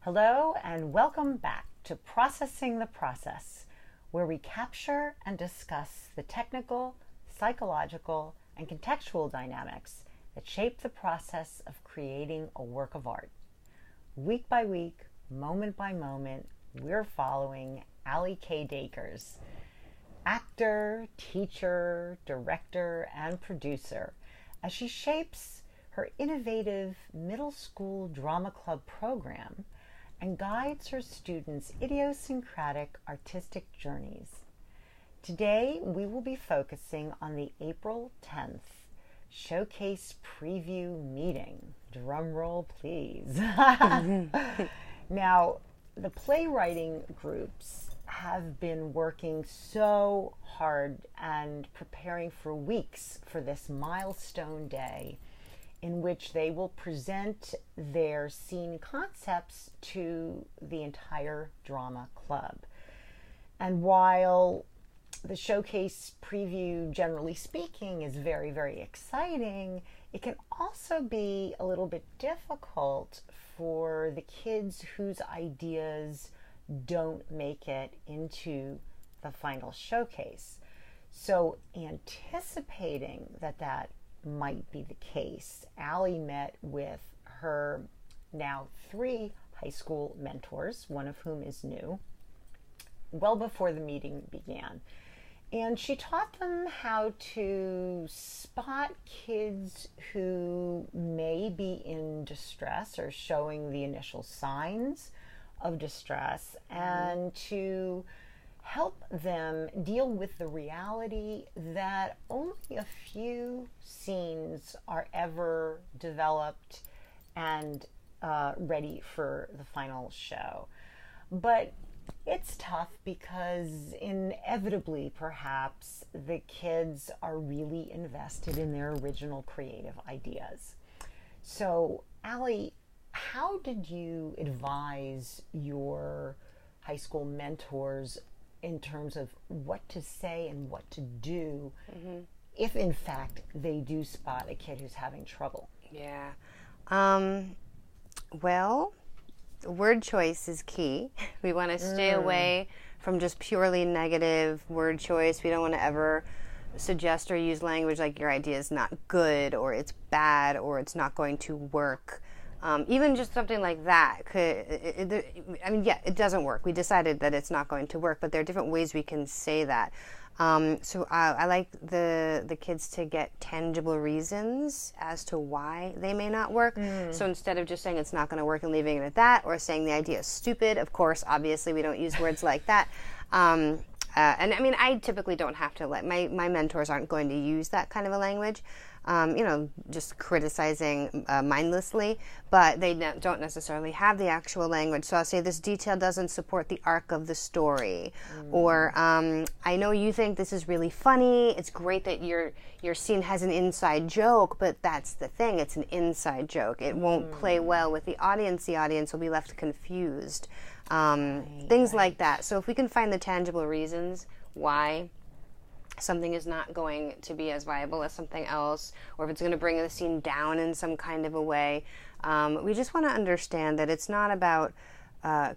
Hello and welcome back to Processing the Process, where we capture and discuss the technical, psychological, and contextual dynamics that shape the process of creating a work of art. Week by week, moment by moment, we're following Allie K. Dakers, actor, teacher, director, and producer, as she shapes her innovative middle school drama club program and guides her students' idiosyncratic artistic journeys. Today, we will be focusing on the April 10th showcase preview meeting. Drum roll, please. Now, the playwriting groups have been working so hard and preparing for weeks for this milestone day in which they will present their scene concepts to the entire drama club. And while the showcase preview, generally speaking, is very, very exciting, it can also be a little bit difficult for the kids whose ideas don't make it into the final showcase. So anticipating that might be the case, Allie met with her now 3 high school mentors, one of whom is new, well before the meeting began. And she taught them how to spot kids who may be in distress or showing the initial signs of distress, and to help them deal with the reality that only a few scenes are ever developed and ready for the final show. But it's tough because inevitably, perhaps, the kids are really invested in their original creative ideas. So, Allie, how did you advise your high school mentors in terms of what to say and what to do if, in fact, they do spot a kid who's having trouble? Yeah. Well, word choice is key. We want to stay away from just purely negative word choice. We don't want to ever suggest or use language like your idea is not good, or it's bad, or it's not going to work. Even just something like that it doesn't work. We decided that it's not going to work, but there are different ways we can say that. So I like the kids to get tangible reasons as to why they may not work. So instead of just saying it's not going to work and leaving it at that, or saying the idea is stupid, of course, obviously we don't use words like that. And I mean, I typically don't have to my mentors aren't going to use that kind of a language. Just criticizing mindlessly, but they don't necessarily have the actual language. So I'll say this detail doesn't support the arc of the story, or I know you think this is really funny. It's great that your scene has an inside joke, but that's the thing. It's an inside joke. It won't play well with the audience. The audience will be left confused. Things like that. So if we can find the tangible reasons why something is not going to be as viable as something else, or if it's going to bring the scene down in some kind of a way. We just want to understand that it's not about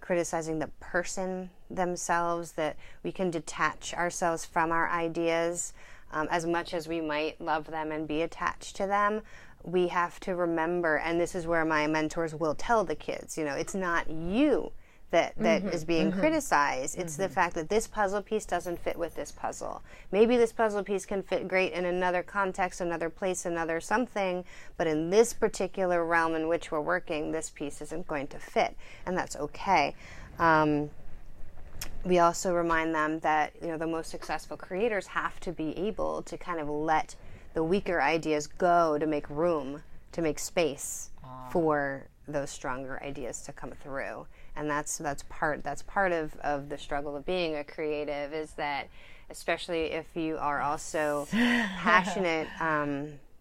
criticizing the person themselves, that we can detach ourselves from our ideas as much as we might love them and be attached to them. We have to remember, and this is where my mentors will tell the kids, it's not you that is being criticized. It's the fact that this puzzle piece doesn't fit with this puzzle. Maybe this puzzle piece can fit great in another context, another place, another something, but in this particular realm in which we're working, this piece isn't going to fit, and that's okay. We also remind them that the most successful creators have to be able to kind of let the weaker ideas go to make room, to make space for those stronger ideas to come through. And that's part of the struggle of being a creative, is that, especially if you are also passionate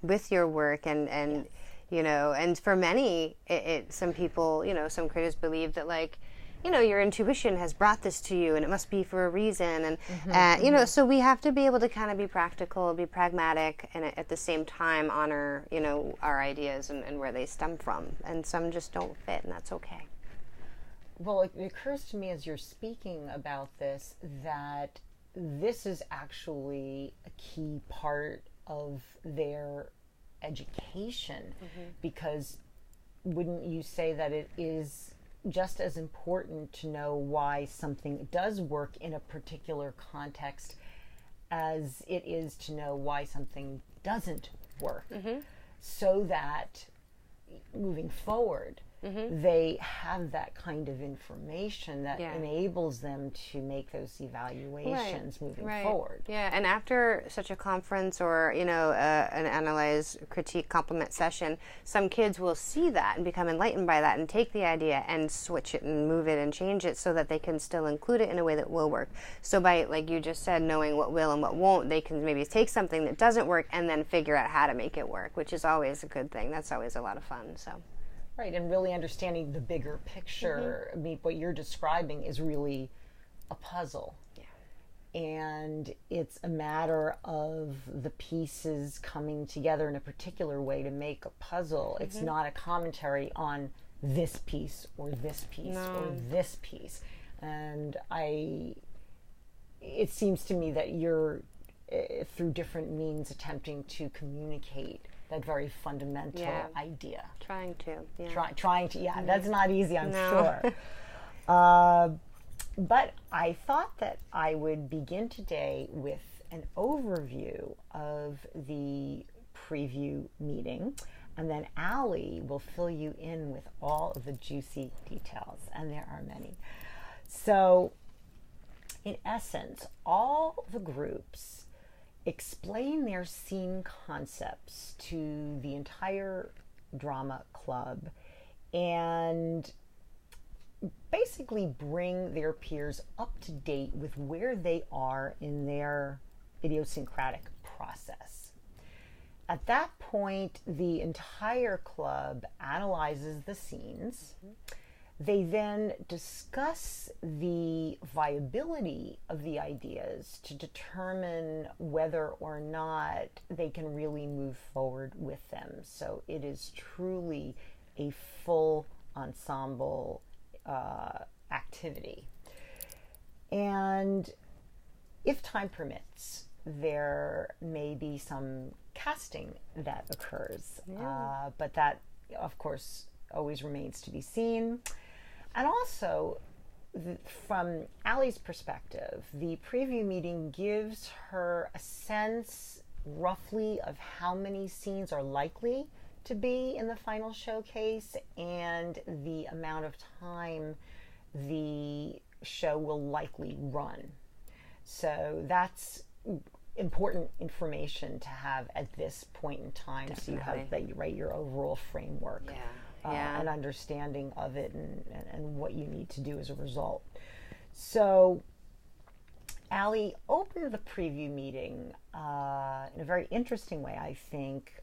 with your work, and for many, some people, some creatives believe that your intuition has brought this to you and it must be for a reason. And, so we have to be able to kind of be practical, be pragmatic, and at the same time honor, our ideas and where they stem from. And some just don't fit, and that's okay. Well, it occurs to me as you're speaking about this that this is actually a key part of their education, because wouldn't you say that it is just as important to know why something does work in a particular context as it is to know why something doesn't work, so that moving forward, they have that kind of information that enables them to make those evaluations moving forward. Yeah, and after such a conference or, an analyze, critique, compliment session, some kids will see that and become enlightened by that and take the idea and switch it and move it and change it so that they can still include it in a way that will work. So by, like you just said, knowing what will and what won't, they can maybe take something that doesn't work and then figure out how to make it work, which is always a good thing. That's always a lot of fun, so. Right, and really understanding the bigger picture. I mean, what you're describing is really a puzzle. Yeah. And it's a matter of the pieces coming together in a particular way to make a puzzle. It's not a commentary on this piece or this piece or this piece. And it seems to me that you're, through different means, attempting to communicate that very fundamental idea. Trying to. That's not easy, I'm sure. But I thought that I would begin today with an overview of the preview meeting, and then Allie will fill you in with all of the juicy details, and there are many. So, in essence, all the groups explain their scene concepts to the entire drama club and basically bring their peers up to date with where they are in their idiosyncratic process. At that point, the entire club analyzes the scenes. They then discuss the viability of the ideas to determine whether or not they can really move forward with them. So it is truly a full ensemble activity. And if time permits, there may be some casting that occurs, but that, of course, always remains to be seen. And also, from Allie's perspective, the preview meeting gives her a sense roughly of how many scenes are likely to be in the final showcase and the amount of time the show will likely run. So that's important information to have at this point in time. Definitely. So you have that, right, your overall framework. An understanding of it and what you need to do as a result. So Allie opened the preview meeting in a very interesting way, I think,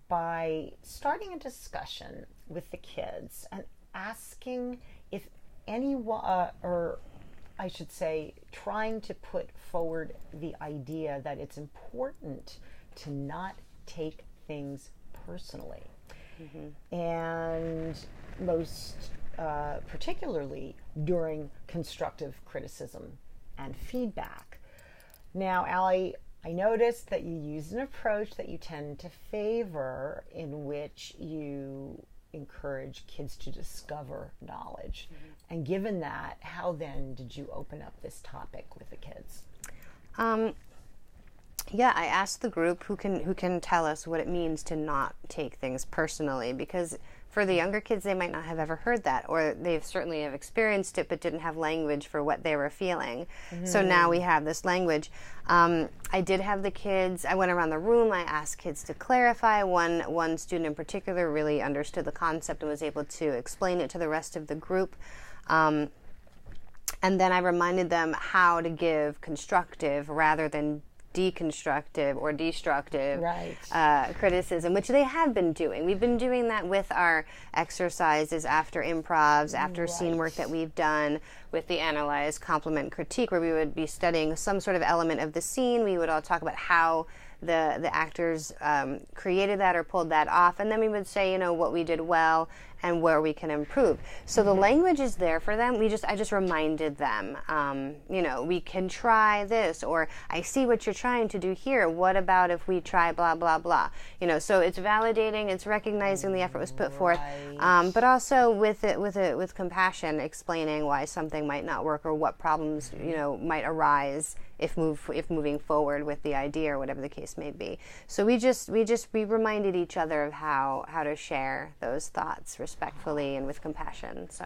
by starting a discussion with the kids and asking if anyone, or I should say, trying to put forward the idea that it's important to not take things personally. And most particularly during constructive criticism and feedback. Now, Allie, I noticed that you use an approach that you tend to favor, in which you encourage kids to discover knowledge. And given that, how then did you open up this topic with the kids? I asked the group who can tell us what it means to not take things personally, because for the younger kids, they might not have ever heard that, or they certainly have experienced it but didn't have language for what they were feeling. So now we have this language. I did have the kids, I went around the room, I asked kids to clarify. One student in particular really understood the concept and was able to explain it to the rest of the group. And then I reminded them how to give constructive rather than deconstructive or destructive criticism, which they have been doing. We've been doing that with our exercises after improvs, after scene work that we've done with the analyze, compliment, critique, where we would be studying some sort of element of the scene. We would all talk about how the actors created that or pulled that off, and then we would say, what we did well and where we can improve. So the language is there for them. I just reminded them, we can try this, or I see what you're trying to do here. What about if we try blah, blah, blah? So it's validating, it's recognizing the effort was put forth, but also with compassion, explaining why something might not work or what problems, might arise if moving forward with the idea or whatever the case may be. So we reminded each other of how to share those thoughts respectfully and with compassion. So,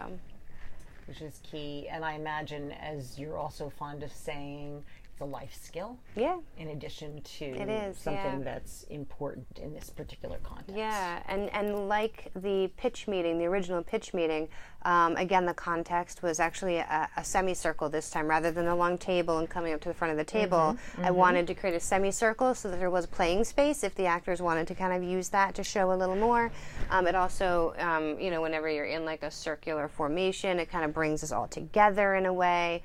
which is key. And I imagine, as you're also fond of saying, it's a life skill. Yeah. In addition to it is, something that's important in this particular context. Yeah, and like the pitch meeting, the original pitch meeting, again, the context was actually a semicircle this time. Rather than a long table and coming up to the front of the table, I wanted to create a semicircle so that there was playing space if the actors wanted to kind of use that to show a little more. It also, whenever you're in like a circular formation, it kind of brings us all together in a way.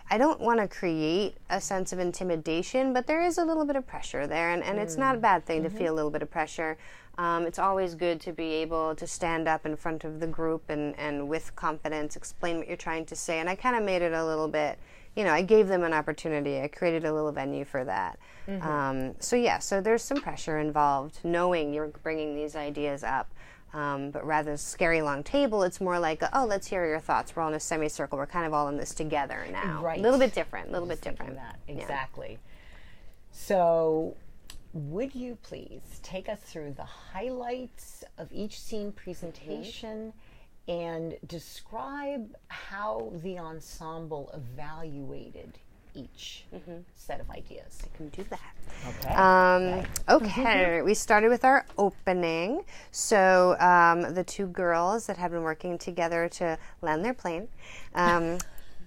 I don't want to create a sense of intimidation, but there is a little bit of pressure there, and it's not a bad thing to feel a little bit of pressure. It's always good to be able to stand up in front of the group and with confidence explain what you're trying to say. And I kind of made it a little bit, I gave them an opportunity. I created a little venue for that. So there's some pressure involved, knowing you're bringing these ideas up. But rather than scary long table, it's more like, let's hear your thoughts. We're all in a semicircle. We're kind of all in this together now. Right. A little bit different. That. Exactly. Yeah. So would you please take us through the highlights of each scene presentation and describe how the ensemble evaluated each set of ideas? I can do that. Okay. We started with our opening. So the two girls that had been working together to land their plane,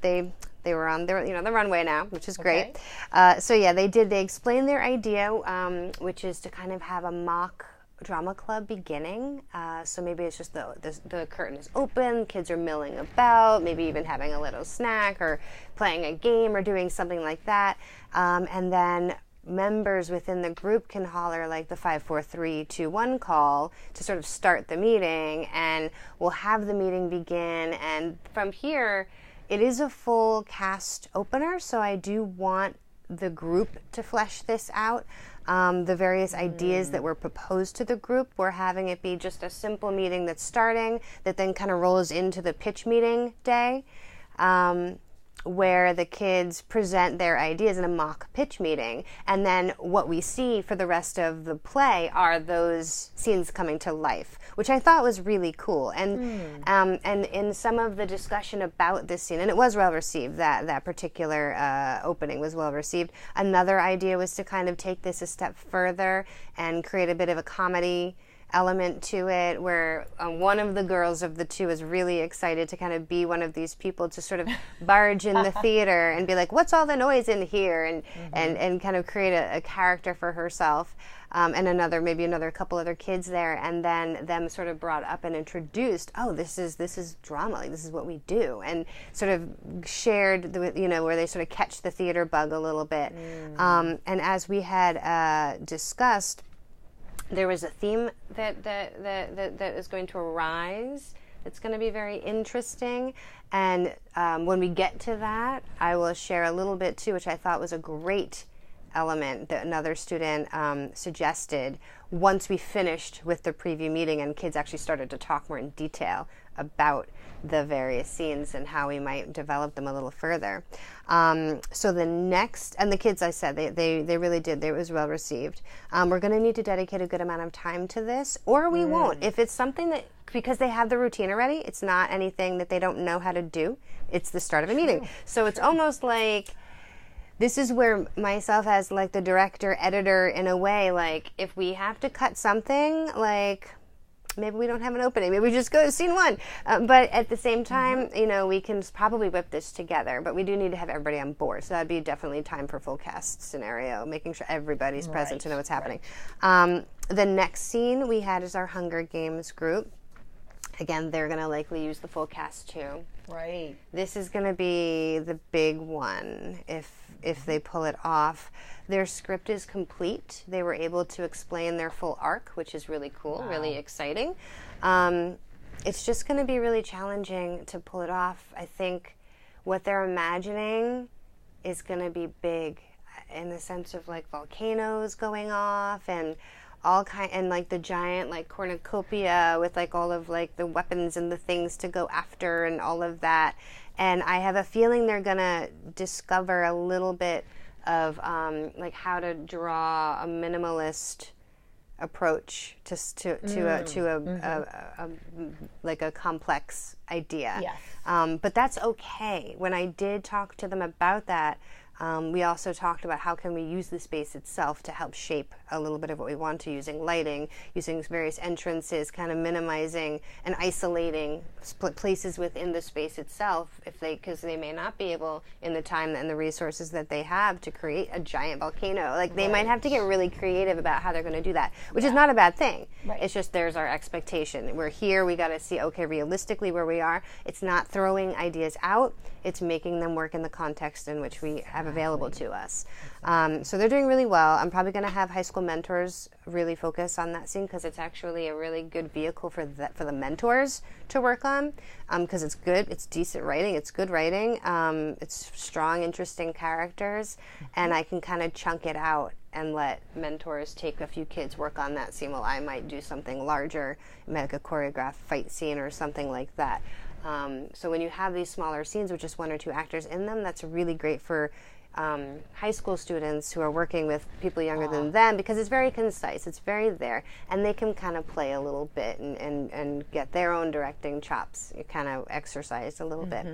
they were on the runway now, which is great. They explained their idea, which is to kind of have a mock drama club beginning. So maybe it's just the curtain is open, kids are milling about, maybe even having a little snack or playing a game or doing something like that. And then members within the group can holler like the 5, 4, 3, 2, 1 call to sort of start the meeting, and we'll have the meeting begin. And from here, it is a full cast opener, so I do want the group to flesh this out. The various ideas that were proposed to the group, we're having it be just a simple meeting that's starting, that then kind of rolls into the pitch meeting day, where the kids present their ideas in a mock pitch meeting. And then what we see for the rest of the play are those scenes coming to life, which I thought was really cool. And in some of the discussion about this scene, and it was well received, that particular opening was well received. Another idea was to kind of take this a step further and create a bit of a comedy element to it, where one of the girls of the two was really excited to kind of be one of these people to sort of barge in the theater and be like, what's all the noise in here, and kind of create a character for herself, and maybe another couple other kids there, and then them sort of brought up and introduced, this is drama, like this is what we do, and sort of shared where they sort of catch the theater bug a little bit. And as we had discussed, there was a theme that is going to arise. It's going to be very interesting. And when we get to that, I will share a little bit too, which I thought was a great element that another student suggested once we finished with the preview meeting and kids actually started to talk more in detail about the various scenes and how we might develop them a little further. So the next, and the kids, I said, they really did. It was well received. We're going to need to dedicate a good amount of time to this, or we won't. If it's something that, because they have the routine already, it's not anything that they don't know how to do. It's the start of a meeting. So it's almost like, this is where myself as like the director, editor, in a way, like if we have to cut something, like maybe we don't have an opening. Maybe we just go to scene 1. But at the same time, we can probably whip this together. But we do need to have everybody on board. So that'd be definitely time for full cast scenario, making sure everybody's present to know what's happening. The next scene we had is our Hunger Games group. Again, they're going to likely use the full cast too. Right. This is going to be the big one. If if they pull it off. Their script is complete. They were able to explain their full arc, which is really cool, really exciting. It's just going to be really challenging to pull it off. I think what they're imagining is going to be big in the sense of like volcanoes going off and and like the giant like cornucopia with like all of like the weapons and the things to go after and all of that. And I have a feeling they're going to discover a little bit of like how to draw a minimalist approach to like a complex idea. Yes. But that's okay. When I did talk to them about that, we also talked about how can we use the space itself to help shape a little bit of what we want to, using lighting, using various entrances, kind of minimizing and isolating places within the space itself, because they may not be able in the time and the resources that they have to create a giant volcano. Like they might have to get really creative about how they're going to do that, which is not a bad thing. It's just there's our expectation. We're here, we got to see, okay, realistically where we are. It's not throwing ideas out, it's making them work in the context in which we have available to us. So they're doing really well. I'm probably going to have high school mentors really focus on that scene because it's actually a really good vehicle for the mentors to work on, because it's good, it's decent writing, it's good writing, it's strong, interesting characters, and I can kind of chunk it out and let mentors take a few kids work on that scene while I might do something larger, like a choreographed fight scene or something like that. So when you have these smaller scenes with just one or two actors in them, that's really great for high school students who are working with people younger than them, because it's very concise, it's very there, and they can kind of play a little bit and get their own directing chops kind of exercised a little bit.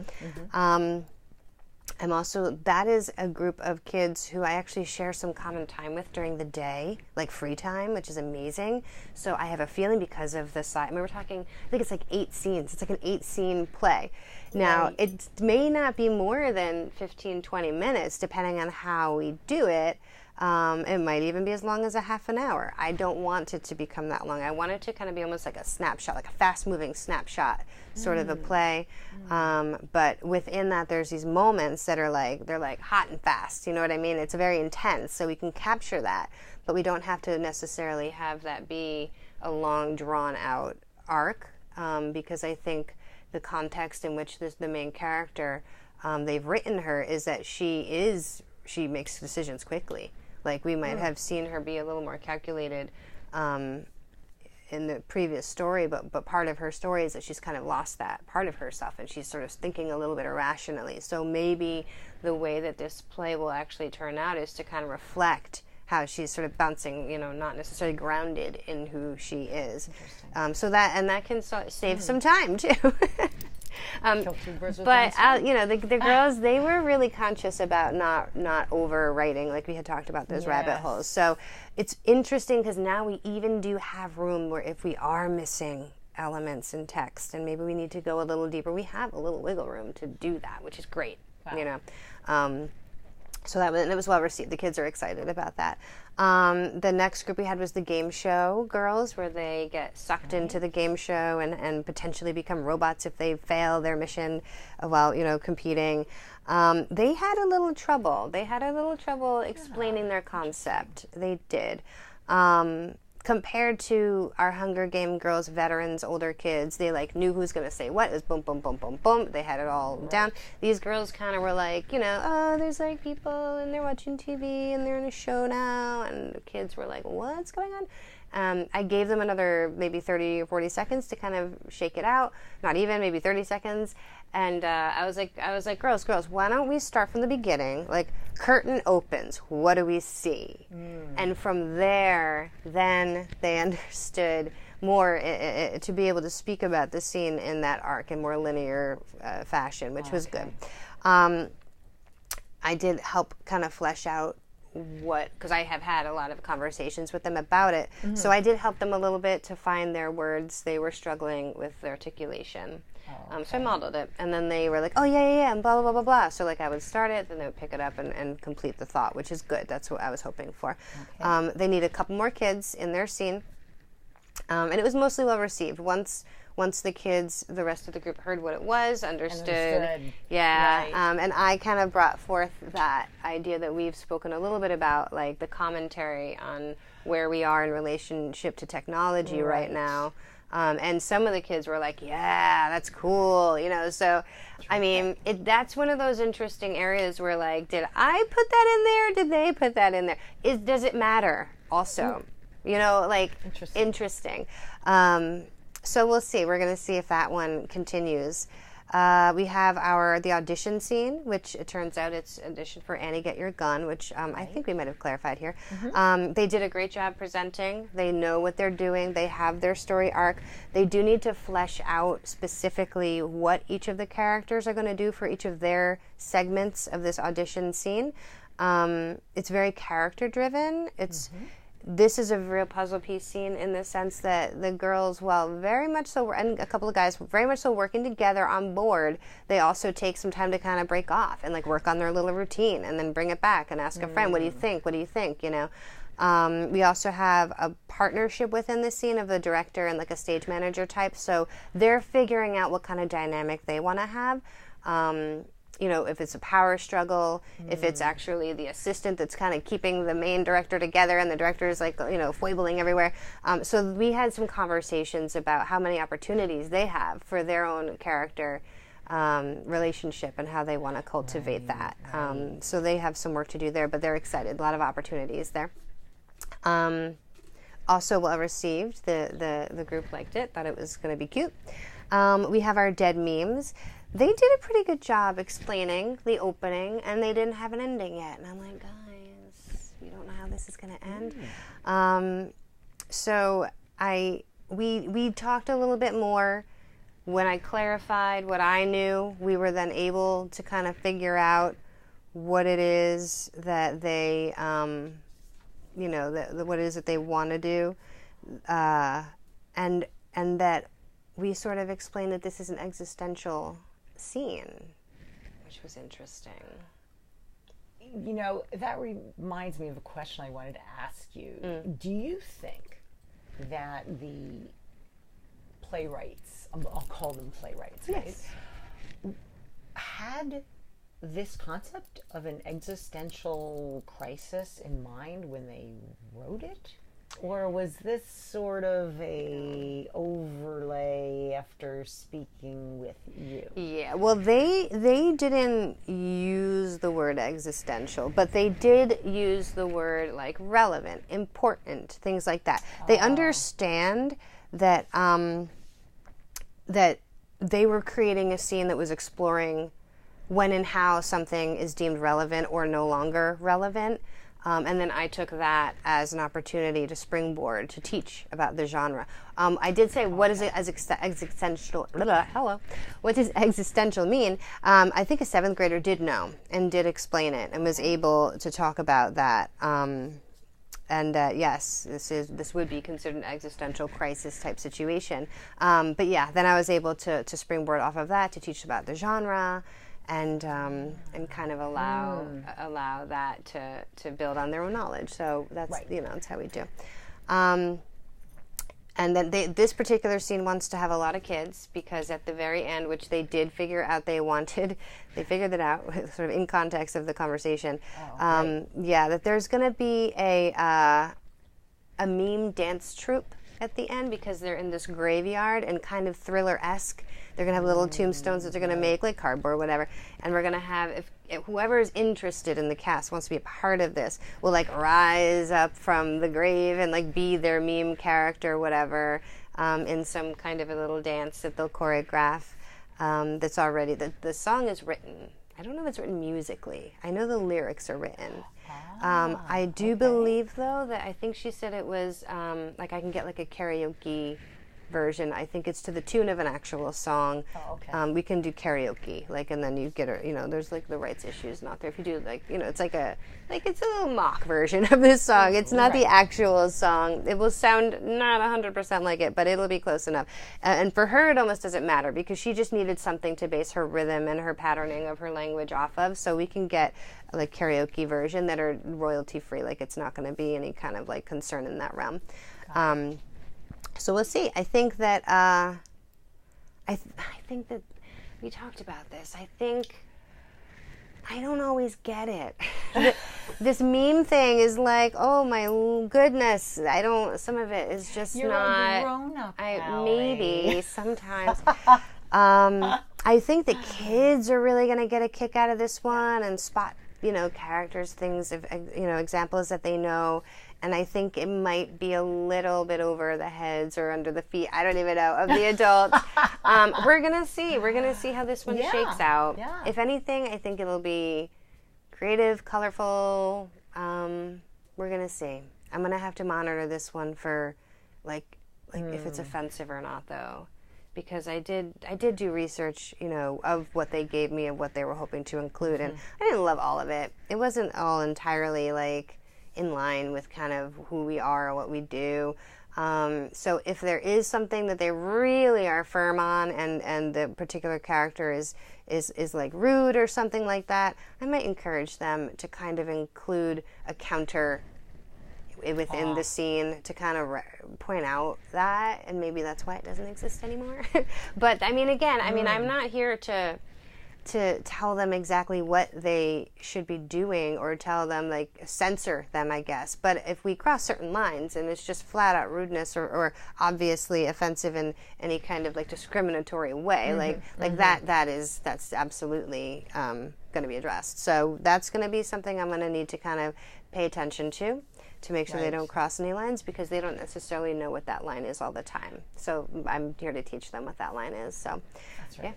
I'm also, that is a group of kids who I actually share some common time with during the day, like free time, which is amazing. So I have a feeling because of the size, I mean, we're talking, I think it's like 8 scenes. It's like an 8-scene play. Now, it may not be more than 15, 20 minutes, depending on how we do it. It might even be as long as a half an hour. I don't want it to become that long. I want it to kind of be almost like a snapshot, like a fast-moving snapshot sort of a play. But within that, there's these moments that are like, they're like hot and fast. You know what I mean? It's very intense, so we can capture that. But we don't have to necessarily have that be a long, drawn-out arc, because I think the context in which the main character, they've written her, is that she makes decisions quickly. Like we might have seen her be a little more calculated in the previous story, but part of her story is that she's kind of lost that part of herself and she's sort of thinking a little bit irrationally. So maybe the way that this play will actually turn out is to kind of reflect how she's sort of bouncing, not necessarily grounded in who she is. So that can save some time too. But the girls, they were really conscious about not over writing, like we had talked about those rabbit holes. So it's interesting because now we even do have room where if we are missing elements in text and maybe we need to go a little deeper, we have a little wiggle room to do that, which is great. So it was well received. The kids are excited about that. The next group we had was the game show girls, where they get sucked into the game show and potentially become robots if they fail their mission while competing. They had a little trouble. Explaining their concept. They did. Compared to our Hunger Game girls, veterans, older kids, they knew who's going to say what. It was boom, boom, boom, boom, boom. They had it all down. These girls kind of were like, there's people and they're watching TV and they're in a show now. And the kids were like, what's going on? I gave them another maybe 30 or 40 seconds to kind of shake it out. Not even, maybe 30 seconds. And I was like, girls, why don't we start from the beginning? Like, curtain opens. What do we see? And from there, then they understood more to be able to speak about the scene in that arc in more linear fashion, which was good. I did help kind of flesh out because I have had a lot of conversations with them about it. So I did help them a little bit to find their words. They were struggling with their articulation. So I modeled it. And then they were like, and blah, blah, blah, blah, blah. So I would start it, then they would pick it up and complete the thought, which is good. That's what I was hoping for. They need a couple more kids in their scene. And it was mostly well received. Once once the rest of the group heard what it was, understood. Yeah. Right. And I kind of brought forth that idea that we've spoken a little bit about, like the commentary on where we are in relationship to technology right now. And some of the kids were like, yeah, that's cool, so, I mean, that's one of those interesting areas where, like, did I put that in there? Did they put that in there? Does it matter also? Interesting. So we'll see. We're going to see if that one continues. We have the audition scene, which it turns out it's audition for Annie, Get Your Gun, which I think we might have clarified here. They did a great job presenting. They know what they're doing. They have their story arc. They do need to flesh out specifically what each of the characters are going to do for each of their segments of this audition scene. It's very character driven. This is a real puzzle piece scene in the sense that the girls, very much so, and a couple of guys, very much so working together on board, they also take some time to kind of break off and like work on their little routine and then bring it back and ask a friend, what do you think? What do you think? We also have a partnership within the scene of the director and like a stage manager type. So they're figuring out what kind of dynamic they want to have. If it's a power struggle, if it's actually the assistant that's kind of keeping the main director together and the director is like, foibling everywhere. So we had some conversations about how many opportunities they have for their own character relationship and how they want to cultivate that. So they have some work to do there, but they're excited. A lot of opportunities there. Also well received. The group liked it, thought it was going to be cute. We have our dead memes. They did a pretty good job explaining the opening, and they didn't have an ending yet. And I'm like, guys, we don't know how this is going to end. So we talked a little bit more. When I clarified what I knew, we were then able to kind of figure out what it is that they, what it is that they want to do, and that we sort of explained that this is an existential scene, which was interesting. That reminds me of a question I wanted to ask you. Do you think that the playwrights, I'll call them playwrights, yes, right, had this concept of an existential crisis in mind when they wrote it? Or was this sort of a overlay after speaking with you? Yeah, well, they didn't use the word existential, but they did use the word like relevant, important, things like that. They understand that that they were creating a scene that was exploring when and how something is deemed relevant or no longer relevant. And then I took that as an opportunity to springboard to teach about the genre. I did say, what is it as existential? What does existential mean? I think a 7th grader did know and did explain it and was able to talk about that. Yes, this would be considered an existential crisis type situation. But yeah, then I was able to springboard off of that to teach about the genre. And kind of allow that to build on their own knowledge. So that's that's how we do. And then this particular scene wants to have a lot of kids because at the very end, which they did figure out they figured it out sort of in context of the conversation. That there's going to be a meme dance troupe at the end because they're in this graveyard and kind of Thriller-esque. They're going to have little tombstones that they're going to make, like cardboard, whatever. And we're going to have, if whoever is interested in the cast wants to be a part of this, will like rise up from the grave and like be their meme character, whatever, in some kind of a little dance that they'll choreograph. That's already, the song is written. I don't know if it's written musically. I know the lyrics are written. I do believe, though, that I think she said it was like I can get like a karaoke version. I think it's to the tune of an actual song. We can do karaoke, like, and then you get there's like the rights issues not there. If you do it's it's a little mock version of this song. It's not the actual song. It will sound not 100% like it, but it'll be close enough. And for her, it almost doesn't matter because she just needed something to base her rhythm and her patterning of her language off of. So we can get like karaoke version that are royalty free. Like it's not going to be any kind of like concern in that realm. So we'll see. I think that I think that we talked about this. I think I don't always get it. This meme thing is like, oh my goodness, some of it is just You're not. A grown-up, Allie. Maybe sometimes. I think the kids are really going to get a kick out of this one and spot, characters, things, examples that they know. And I think it might be a little bit over the heads or under the feet, I don't even know, of the adults. We're going to see. We're going to see how this one shakes out. Yeah. If anything, I think it'll be creative, colorful. We're going to see. I'm going to have to monitor this one for, like if it's offensive or not, though. Because I did do research, of what they gave me, of what they were hoping to include. And I didn't love all of it. It wasn't all entirely, in line with kind of who we are or what we do. So if there is something that they really are firm on and the particular character is rude or something like that, I might encourage them to kind of include a counter within the scene to kind of point out that, and maybe that's why it doesn't exist anymore. But again, I'm not here to tell them exactly what they should be doing or tell them, censor them, I guess. But if we cross certain lines and it's just flat out rudeness or obviously offensive in any kind of discriminatory way, that's absolutely going to be addressed. So that's going to be something I'm going to need to kind of pay attention to make sure they don't cross any lines, because they don't necessarily know what that line is all the time. So I'm here to teach them what that line is. So that's right. Yeah.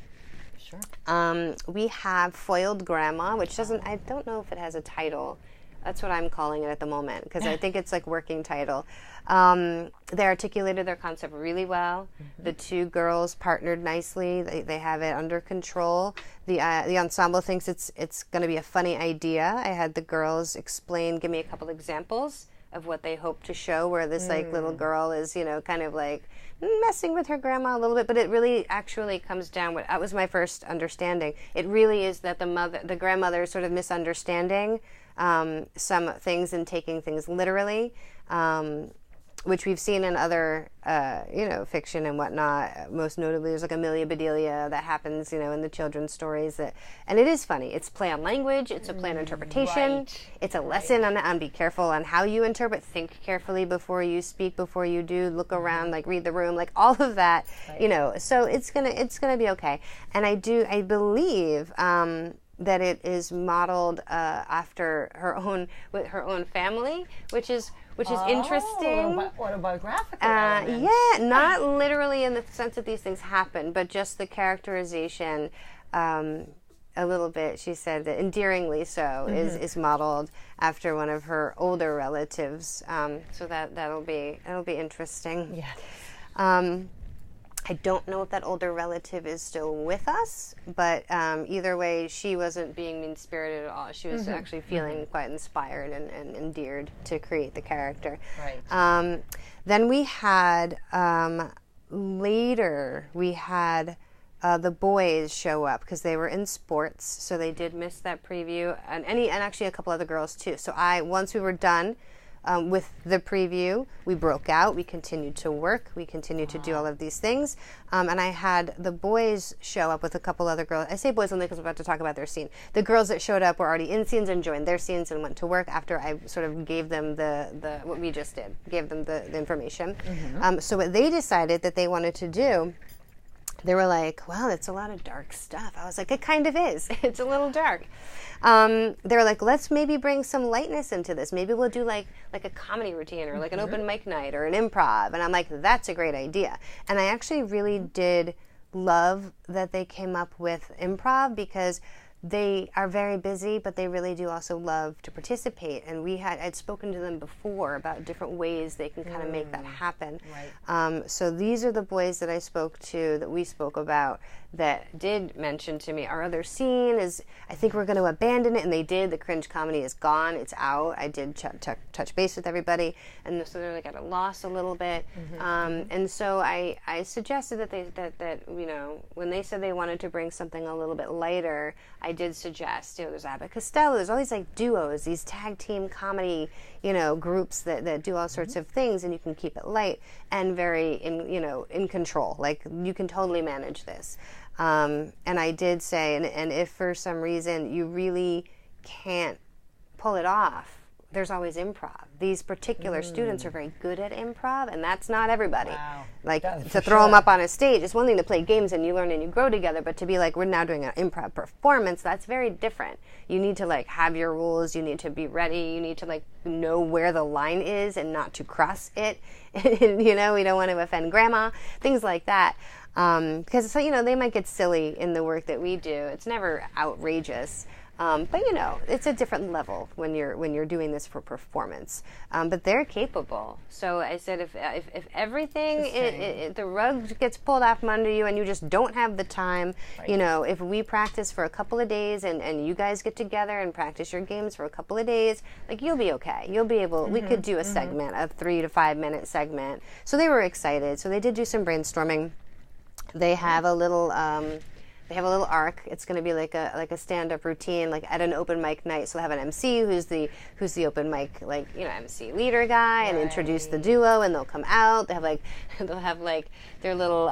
Sure. We have Foiled Grandma, which I don't know if it has a title. That's what I'm calling it at the moment, because I think it's working title. They articulated their concept really well. Mm-hmm. The two girls partnered nicely. They have it under control. The ensemble thinks it's going to be a funny idea. I had the girls give me a couple examples of what they hope to show, where this little girl is, kind of messing with her grandma a little bit, but it really actually comes down, that was my first understanding. It really is that the grandmother is sort of misunderstanding some things and taking things literally, which we've seen in other, fiction and whatnot. Most notably, there's Amelia Bedelia that happens, in the children's stories. And it is funny. It's play on language. It's a play on interpretation. Right. It's a lesson on be careful on how you interpret. Think carefully before you speak, before you do. Look around, read the room, all of that. Right. So it's gonna be okay. And I believe. That it is modeled after her own family, which is interesting. Autobiographical. Yeah, not literally in the sense that these things happen, but just the characterization, a little bit. She said that endearingly so is modeled after one of her older relatives. So that'll be interesting. Yes. I don't know if that older relative is still with us, but either way, she wasn't being mean-spirited at all. She was actually feeling quite inspired and endeared to create the character. Right. Then we had, later, the boys show up because they were in sports, so they did miss that preview, and actually a couple other girls too. So once we were done, with the preview, we broke out, we continued to work, we continued to do all of these things, and I had the boys show up with a couple other girls. I say boys only because I'm about to talk about their scene. The girls that showed up were already in scenes and joined their scenes and went to work after I sort of gave them the what we just did, gave them the information. Mm-hmm. So what they decided that they wanted to do, they were like, wow, that's a lot of dark stuff. I was like, it kind of is. It's a little dark. They were like, let's maybe bring some lightness into this. Maybe we'll do like a comedy routine or an open mic night or an improv. And I'm like, that's a great idea. And I actually really did love that they came up with improv, because they are very busy, but they really do also love to participate. And I'd spoken to them before about different ways they can kind of make that happen. Right. So these are the boys that we spoke about, that did mention to me, our other scene is, I think we're going to abandon it, and they did. The cringe comedy is gone. It's out. I did touch base with everybody, and so they're at a loss a little bit. And so I suggested that when they said they wanted to bring something a little bit lighter, I did suggest, there's Abbott Costello, there's all these like duos, these tag team comedy, groups that do all sorts of things, and you can keep it light and very in control. Like, you can totally manage this. And I did say, and if for some reason you really can't pull it off, there's always improv. These particular students are very good at improv, and that's not everybody. Wow. Like, to throw them up on a stage, it's one thing to play games and you learn and you grow together, but to be like, we're now doing an improv performance, that's very different. You need to like have your rules, you need to be ready, you need to like know where the line is and not to cross it. We don't want to offend grandma, things like that. Because they might get silly in the work that we do. It's never outrageous. But it's a different level when you're doing this for performance. But they're capable. So I said, if everything, the rug gets pulled off from under you and you just don't have the time, right. If we practice for a couple of days and you guys get together and practice your games for a couple of days, like, you'll be okay. You'll be able. We could do a segment, a 3 to 5 minute segment. So they were excited. So they did do some brainstorming. They have a little. They have a little arc. It's going to be like a stand-up routine, like at an open mic night. So they'll have an MC who's the open mic, MC leader guy, and introduce the duo, and they'll come out. They'll have their little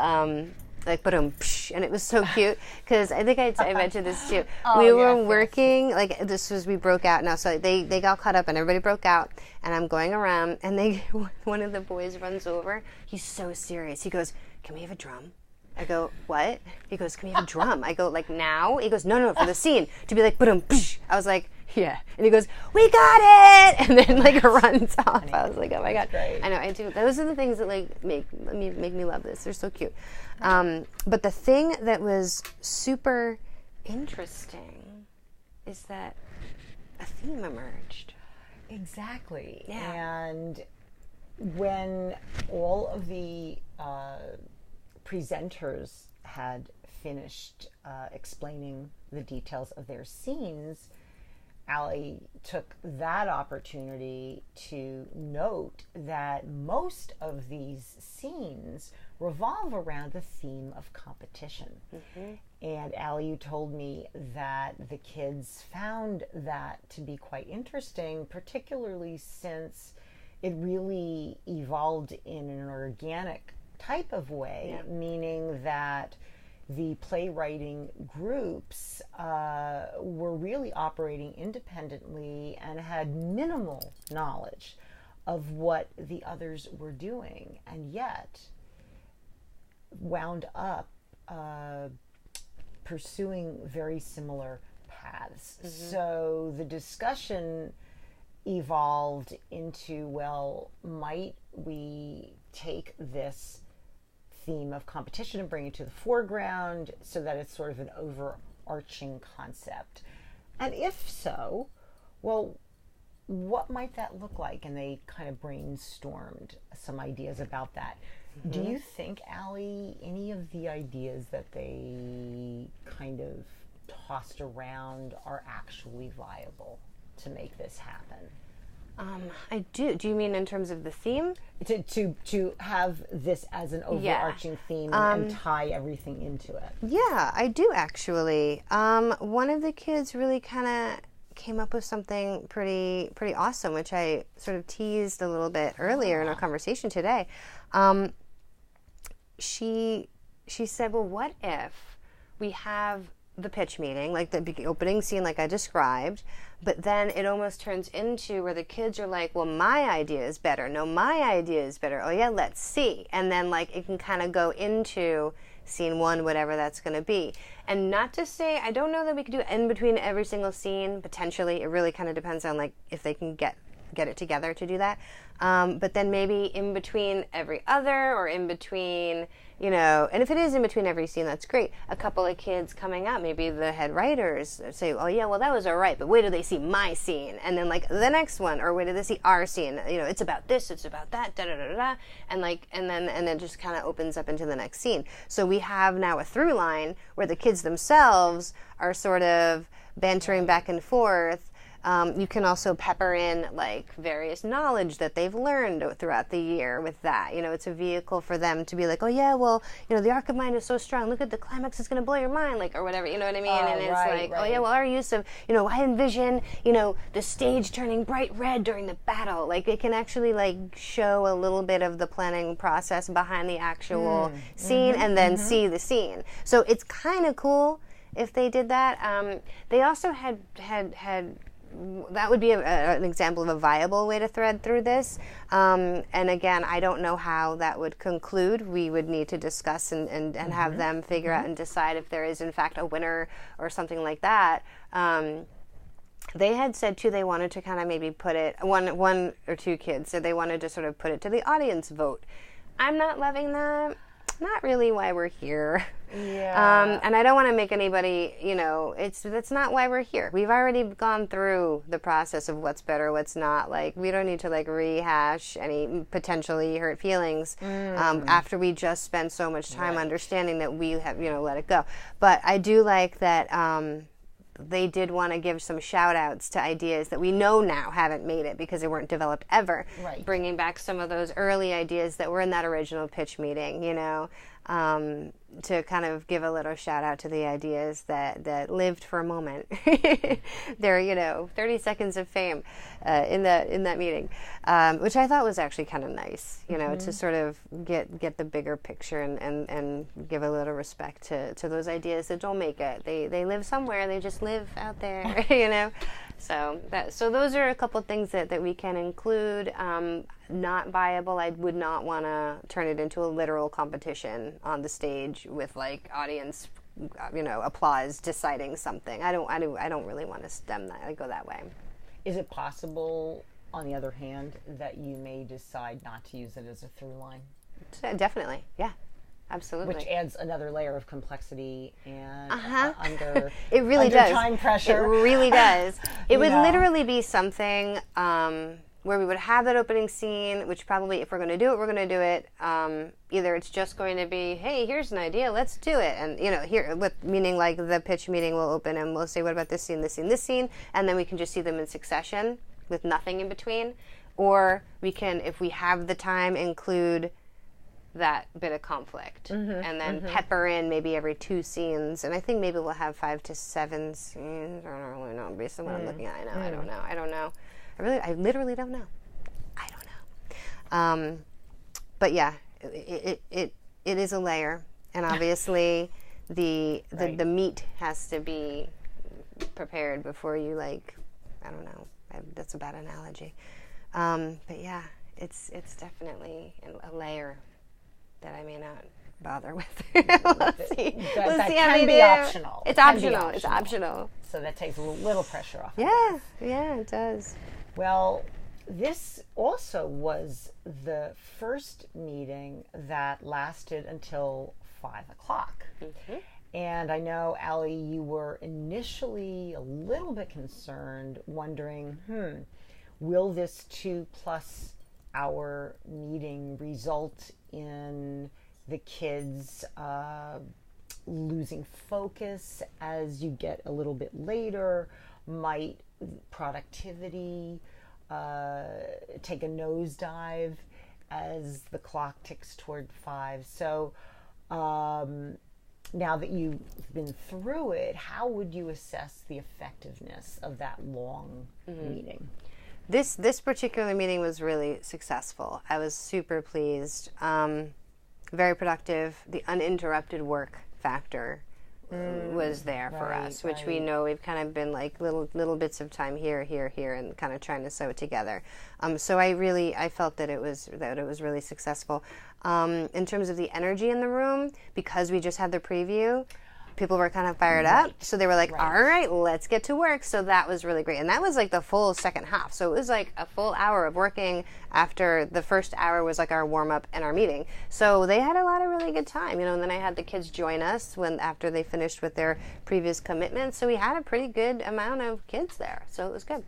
ba-dum, psh, and it was so cute because I think I mentioned this too. We were working we broke out now, so they got caught up and everybody broke out, and I'm going around, and one of the boys runs over. He's so serious. He goes, "Can we have a drum?" I go, "What?" He goes, "Can we have a drum?" I go, "Like now?" He goes, No, for the scene. To be like, boom, psh. I was like, "Yeah." And he goes, "We got it!" And then runs off. I was like, oh my God. Great. I know, I do. Those are the things that make me love this. They're so cute. But the thing that was super interesting is that a theme emerged. Exactly. Yeah. And when all of the presenters had finished explaining the details of their scenes, Allie took that opportunity to note that most of these scenes revolve around the theme of competition. And Allie, you told me that the kids found that to be quite interesting, particularly since it really evolved in an organic type of way, meaning that the playwriting groups were really operating independently and had minimal knowledge of what the others were doing, and yet wound up pursuing very similar paths. So the discussion evolved into, well, might we take this theme of competition and bring it to the foreground so that it's sort of an overarching concept? And if so, well, what might that look like? And they kind of brainstormed some ideas about that. Do you think, Allie, any of the ideas that they kind of tossed around are actually viable to make this happen? I do. Do you mean in terms of the theme? To have this as an overarching theme and tie everything into it. Yeah, I do actually. One of the kids really kind of came up with something pretty awesome, which I sort of teased a little bit earlier in our conversation today. She said, well, what if we have the pitch meeting, like the opening scene like I described, but then it almost turns into where the kids are like, well, my idea is better. No, my idea is better. Oh yeah, let's see. And then it can kind of go into scene one, whatever that's going to be. And not to say, I don't know that we could do it in between every single scene, potentially. It really kind of depends on if they can get it together to do that. But then maybe in between every other, or in between, and if it is in between every scene, that's great. A couple of kids coming out, maybe the head writers say, oh yeah, well that was all right, but wait till they see my scene. And then the next one, or wait till they see our scene. It's about this, it's about that, da da da da, and then just kind of opens up into the next scene. So we have now a through line where the kids themselves are sort of bantering back and forth. You can also pepper in like various knowledge that they've learned throughout the year with that. You know, it's a vehicle for them to be like, oh yeah, well, you know, the arc of mind is so strong. Look at the climax is going to blow your mind, like, or whatever. You know what I mean? And it's like, oh yeah, well, our use of, you know, I envision, you know, the stage turning bright red during the battle. Like, it can actually like show a little bit of the planning process behind the actual scene, and then see the scene. So it's kind of cool if they did that. They also had that would be an example of a viable way to thread through this. And again, I don't know how that would conclude. We would need to discuss and have them figure out and decide if there is in fact a winner or something like that. They had said too they wanted to kind of maybe put it, one or two kids said they wanted to sort of put it to the audience vote. I'm not loving that. Not really why we're here. Yeah. And I don't want to make anybody, you know, that's not why we're here. We've already gone through the process of what's better, what's not. Like, we don't need to like rehash any potentially hurt feelings after we just spent so much time understanding that we have, you know, let it go. But I do like that they did want to give some shout outs to ideas that we know now haven't made it because they weren't developed ever. Right. Bringing back some of those early ideas that were in that original pitch meeting, you know, to kind of give a little shout out to the ideas that lived for a moment. They're, you know, 30 seconds of fame in that meeting, which I thought was actually kind of nice, you know, to sort of get the bigger picture and give a little respect to those ideas that don't make it. They live somewhere. They just live out there, you know. So those are a couple things that we can include. Not viable. I would not want to turn it into a literal competition on the stage with like audience, you know, applause deciding something. I don't really want to stem that. I go that way. Is it possible, on the other hand, that you may decide not to use it as a through line? Definitely, yeah. Absolutely. Which adds another layer of complexity and under it really under does. Time pressure. It really does. It would literally be something where we would have that opening scene, which probably, if we're going to do it, we're going to do it. Either it's just going to be, hey, here's an idea, let's do it. And, you know, here, with meaning like the pitch meeting will open and we'll say, what about this scene, this scene, this scene? And then we can just see them in succession with nothing in between. Or we can, if we have the time, include that bit of conflict and then pepper in maybe every 2 scenes, and I think maybe we'll have 5 to 7 scenes. I don't really know based on what I'm looking at. I don't know. I literally don't know. I don't know. But yeah, it is a layer, and obviously the meat has to be prepared before you, like, I don't know. That's a bad analogy. But yeah, it's definitely a layer that I may not bother with. We'll see. That can be optional. It's optional. It's optional. So that takes a little pressure off. Yeah, it does. Well, this also was the first meeting that lasted until 5 o'clock. And I know, Allie, you were initially a little bit concerned, wondering, will this 2+ hour meeting result in the kids losing focus as you get a little bit later? Might productivity take a nosedive as the clock ticks toward 5? So now that you've been through it, how would you assess the effectiveness of that long meeting? This particular meeting was really successful. I was super pleased. Very productive. The uninterrupted work factor was there for us, which we know we've kind of been like little bits of time here, and kind of trying to sew it together. So I felt that it was really successful. In terms of the energy in the room, because we just had the preview, people were kind of fired up, so they were like, all right, let's get to work. So that was really great, and that was like the full second half. So it was like a full hour of working after the first hour was like our warm-up and our meeting. So they had a lot of really good time, you know. And then I had the kids join us after they finished with their previous commitments. So we had a pretty good amount of kids there, so it was good.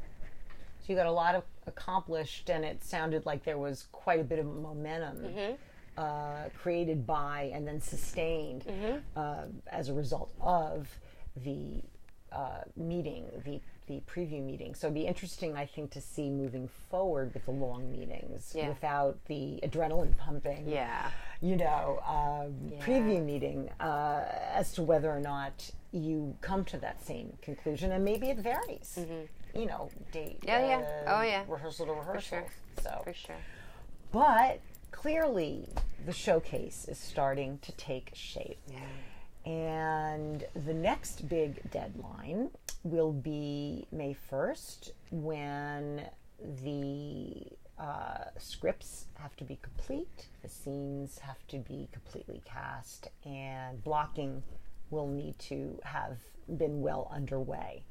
So you got a lot of accomplished, and it sounded like there was quite a bit of momentum created by and then sustained as a result of the meeting, the preview meeting. So it'd be interesting, I think, to see moving forward with the long meetings without the adrenaline pumping. Yeah. Preview meeting as to whether or not you come to that same conclusion, and maybe it varies. Date. Rehearsal to rehearsal. For sure. So for sure. But clearly, the showcase is starting to take shape. Yeah. And the next big deadline will be May 1st, when the scripts have to be complete, the scenes have to be completely cast, and blocking will need to have been well underway.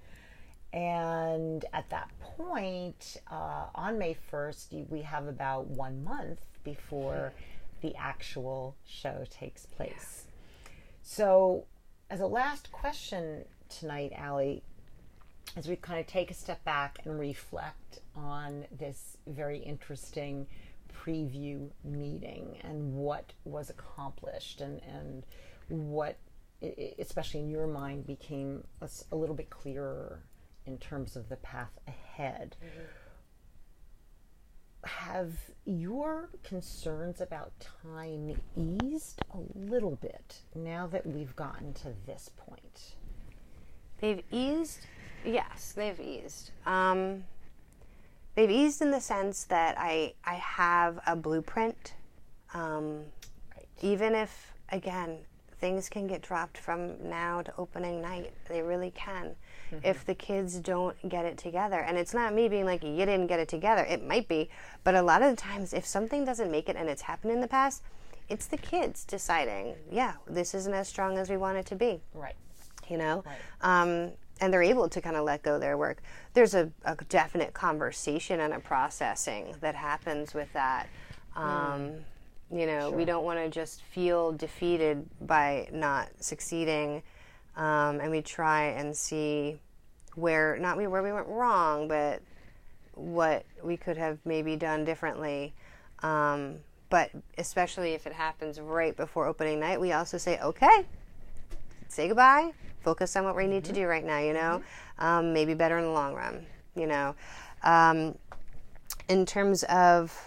And at that point, on May 1st, we have about 1 month before the actual show takes place. So, as a last question tonight, Allie, as we kind of take a step back and reflect on this very interesting preview meeting and what was accomplished and what, especially in your mind, became a little bit clearer in terms of the path ahead. Have your concerns about time eased a little bit now that we've gotten to this point? They've eased? Yes, they've eased. They've eased in the sense that I have a blueprint. Even if, again, things can get dropped from now to opening night. They really can. If the kids don't get it together. And it's not me being like, you didn't get it together. It might be. But a lot of the times, if something doesn't make it and it's happened in the past, it's the kids deciding, this isn't as strong as we want it to be. Right. Right. And they're able to kind of let go of their work. There's a definite conversation and a processing that happens with that. Sure. We don't want to just feel defeated by not succeeding. And we try and see where we went wrong, but what we could have maybe done differently. But especially if it happens right before opening night, we also say, okay, say goodbye, focus on what we need to do right now, maybe better in the long run, in terms of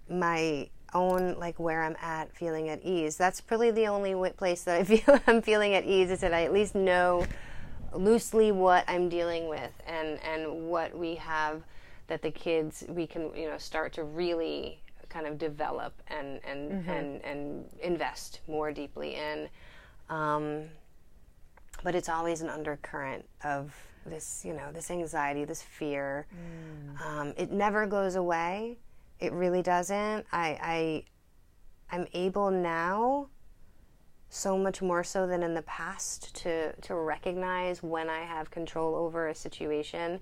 my own, like, where I'm at, feeling at ease. That's probably the only place that I feel I'm feeling at ease, is that I at least know loosely what I'm dealing with and what we have that the kids, we can, start to really kind of develop and invest more deeply in. But it's always an undercurrent of this, this anxiety, this fear. It never goes away. It really doesn't. I'm able now, so much more so than in the past, to recognize when I have control over a situation,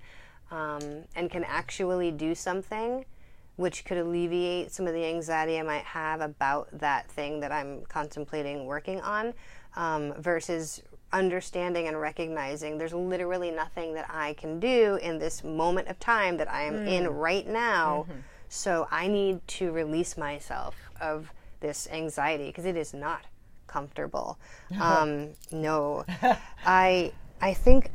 and can actually do something which could alleviate some of the anxiety I might have about that thing that I'm contemplating working on, versus understanding and recognizing there's literally nothing that I can do in this moment of time that I am in right now. So I need to release myself of this anxiety, because it is not comfortable. No. I think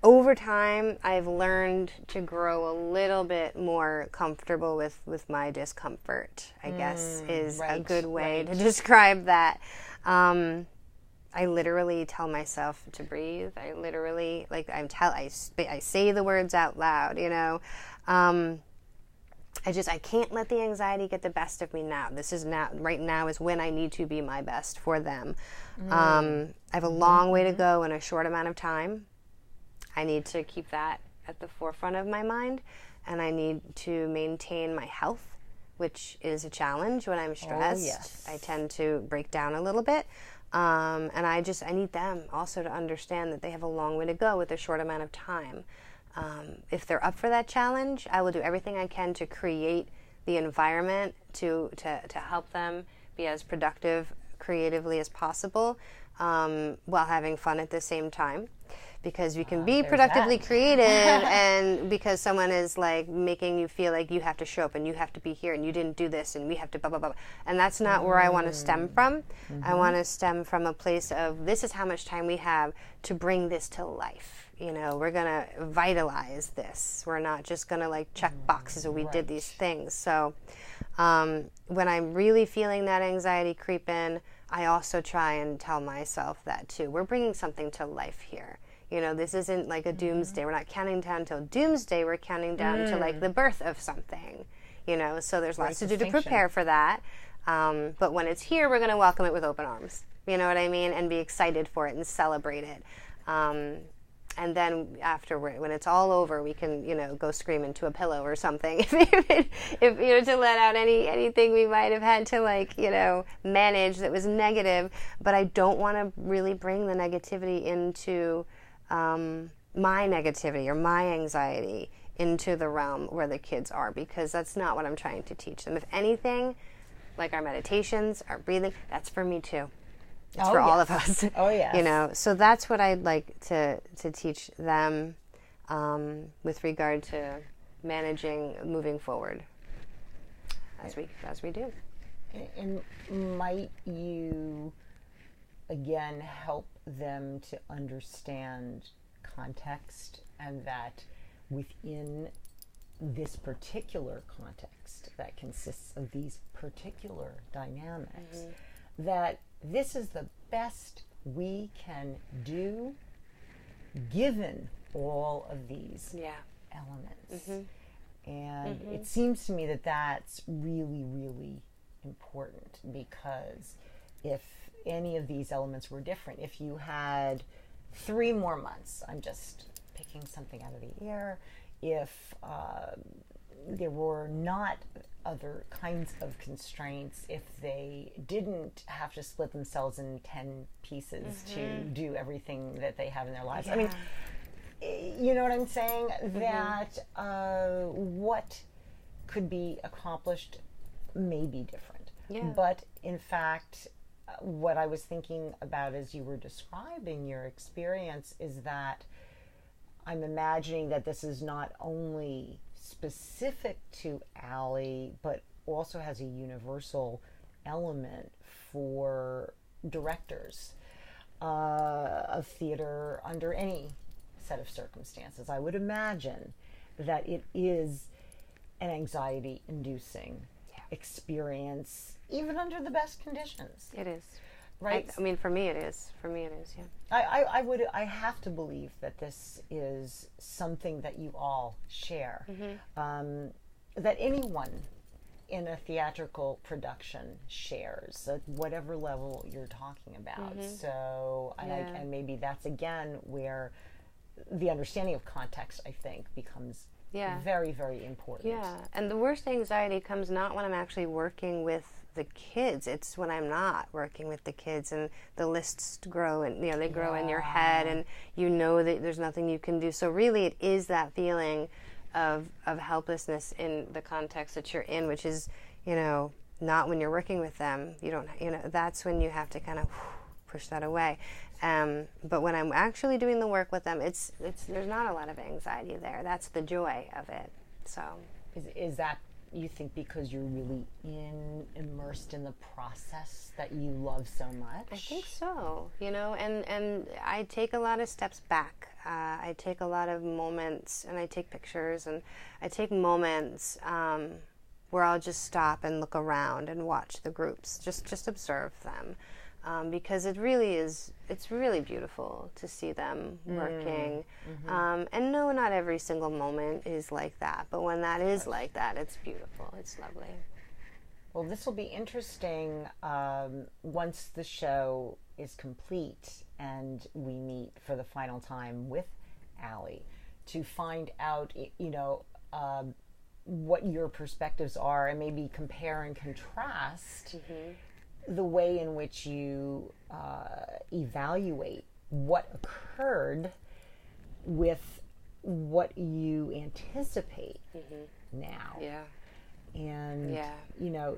over time, I've learned to grow a little bit more comfortable with my discomfort, I guess, is a good way to describe that. I literally tell myself to breathe. I literally, I say the words out loud, I can't let the anxiety get the best of me now. Right now is when I need to be my best for them. I have a long way to go in a short amount of time. I need to keep that at the forefront of my mind, and I need to maintain my health, which is a challenge when I'm stressed. Oh, yes. I tend to break down a little bit. And I need them also to understand that they have a long way to go with a short amount of time. If they're up for that challenge, I will do everything I can to create the environment to help them be as productive creatively as possible, while having fun at the same time. Because you can be productively creative, and because someone is like making you feel like you have to show up and you have to be here and you didn't do this and we have to blah, blah, blah. And that's not where I want to stem from. I want to stem from a place of, this is how much time we have to bring this to life. we're going to vitalize this. We're not just going to like check boxes and we did these things. So when I'm really feeling that anxiety creep in, I also try and tell myself that too. We're bringing something to life here. This isn't like a doomsday. We're not counting down till doomsday. We're counting down to like the birth of something, so there's lots to do to prepare for that. But when it's here, we're going to welcome it with open arms. You know what I mean? And be excited for it and celebrate it. And then afterward, when it's all over, we can, go scream into a pillow or something. if to let out anything we might have had to manage that was negative. But I don't want to really bring the negativity into my negativity or my anxiety into the realm where the kids are, because that's not what I'm trying to teach them. If anything, like our meditations, our breathing, that's for me too. It's for all of us. Oh, yes. So that's what I'd like to teach them with regard to managing moving forward as we do. And might you, again, help them to understand context, and that within this particular context that consists of these particular dynamics, that this is the best we can do given all of these elements. And it seems to me that that's really, really important, because if any of these elements were different, if you had 3 more months, I'm just picking something out of the air, if there were not other kinds of constraints, if they didn't have to split themselves in 10 pieces to do everything that they have in their lives. I mean, you know what I'm saying? That what could be accomplished may be different. But in fact, what I was thinking about as you were describing your experience is that I'm imagining that this is not only specific to Allie, but also has a universal element for directors of theater under any set of circumstances. I would imagine that it is an anxiety-inducing experience, even under the best conditions. It is. Right? I mean, for me it is. Yeah. I have to believe that this is something that you all share. That anyone in a theatrical production shares at whatever level you're talking about. So, and maybe that's again where the understanding of context, I think, becomes very, very important. Yeah, and the worst anxiety comes not when I'm actually working with the kids. It's when I'm not working with the kids, and the lists grow, and they grow in your head, and that there's nothing you can do. So really, it is that feeling of helplessness in the context that you're in, which is, not when you're working with them. You don't, that's when you have to kind of push that away. But when I'm actually doing the work with them, it's there's not a lot of anxiety there. That's the joy of it. So is that, you think, because you're really immersed in the process that you love so much? I think so, and I take a lot of steps back. I take a lot of moments, and I take pictures, and I take moments where I'll just stop and look around and watch the groups, just observe them. Because it's really beautiful to see them working. And no, not every single moment is like that, but when that is like that, it's beautiful, it's lovely. Well, this will be interesting once the show is complete and we meet for the final time with Allie, to find out, what your perspectives are, and maybe compare and contrast the way in which you evaluate what occurred with what you anticipate now. And,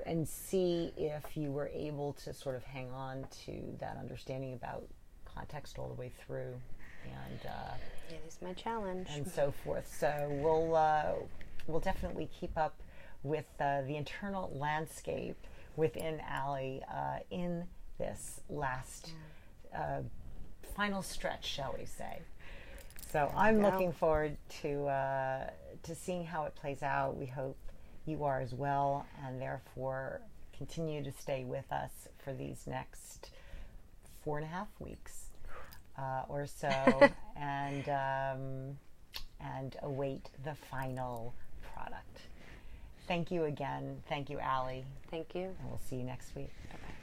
and see if you were able to sort of hang on to that understanding about context all the way through. And it is my challenge. And so forth. So we'll definitely keep up with the internal landscape within Allie in this last final stretch, shall we say. So I'm looking forward to seeing how it plays out. We hope you are as well, and therefore continue to stay with us for these next 4.5 weeks or so, and await the final product. Thank you again. Thank you, Allie. Thank you. And we'll see you next week. Bye-bye.